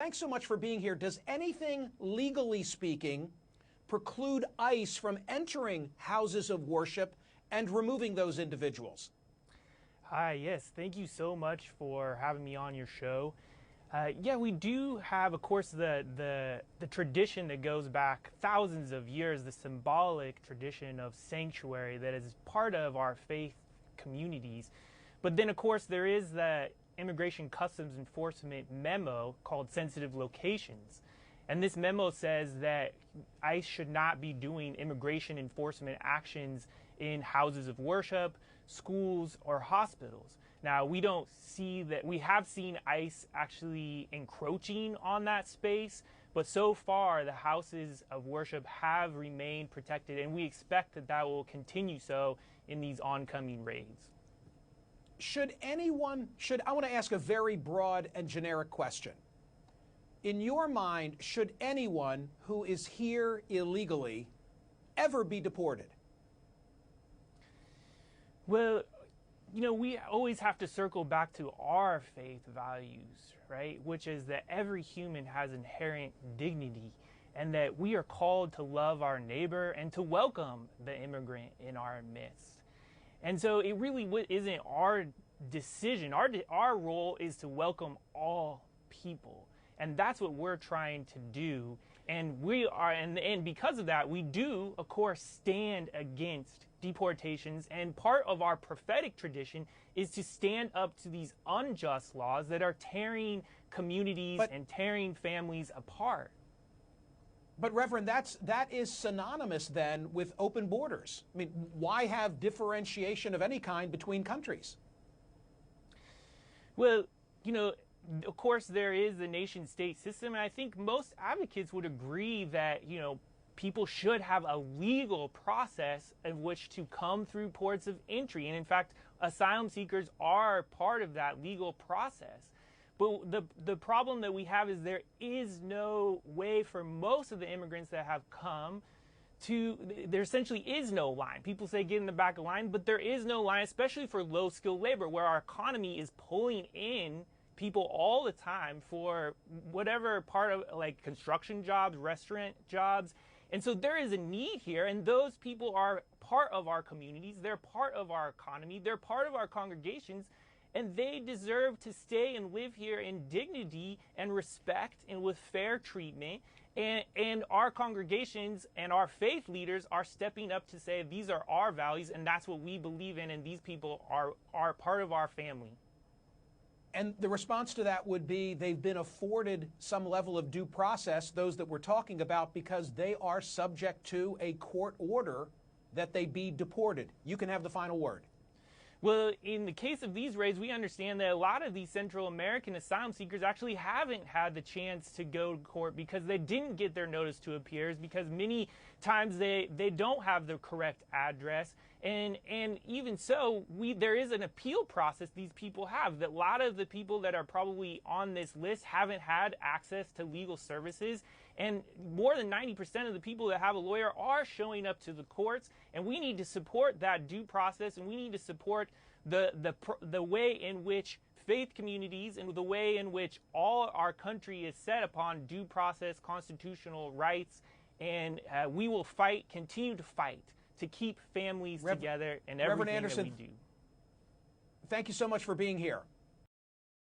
thanks so much for being here. Does anything, legally speaking, preclude ICE from entering houses of worship and removing those individuals? Hi, yes, thank you so much for having me on your show. Yeah, we do have, of course, the tradition that goes back thousands of years, the symbolic tradition of sanctuary that is part of our faith communities. But then, of course, there is the Immigration Customs Enforcement memo called sensitive locations. And this memo says that ICE should not be doing immigration enforcement actions in houses of worship, schools, or hospitals. Now, we don't see that. We have seen ICE actually encroaching on that space, but so far the houses of worship have remained protected, and we expect that that will continue so in these oncoming raids. I want to ask a very broad and generic question. In your mind, should anyone who is here illegally ever be deported? Well, you know, we always have to circle back to our faith values, right? Which is that every human has inherent dignity and that we are called to love our neighbor and to welcome the immigrant in our midst. And so it really isn't our decision. Our role is to welcome all people. And that's what we're trying to do. And we are, and because of that, we do, of course, stand against deportations. And part of our prophetic tradition is to stand up to these unjust laws that are tearing communities and tearing families apart. But Reverend, that is synonymous then with open borders. I mean, why have differentiation of any kind between countries? Well, you know, of course, there is the nation-state system, and I think most advocates would agree that, you know, people should have a legal process in which to come through ports of entry. And in fact, asylum seekers are part of that legal process. But the problem that we have is there is no way for most of the immigrants that have come there essentially is no line. People say get in the back of the line, but there is no line, especially for low-skilled labor, where our economy is pulling in people all the time for whatever part of, like, construction jobs, restaurant jobs. And so there is a need here, and those people are part of our communities, they're part of our economy, they're part of our congregations, and they deserve to stay and live here in dignity and respect and with fair treatment. And our congregations and our faith leaders are stepping up to say these are our values and that's what we believe in, and these people are part of our family. And the response to that would be they've been afforded some level of due process, those that we're talking about, because they are subject to a court order that they be deported. You can have the final word. Well, in the case of these raids, we understand that a lot of these Central American asylum seekers actually haven't had the chance to go to court because they didn't get their notice to appear, because many times they don't have the correct address. And even so, there is an appeal process these people have. That a lot of the people that are probably on this list haven't had access to legal services. And more than 90% of the people that have a lawyer are showing up to the courts. And we need to support that due process, and we need to support the way in which faith communities and the way in which all our country is set upon due process, constitutional rights. And we will continue to fight to keep families together in everything that we do. Thank you so much for being here.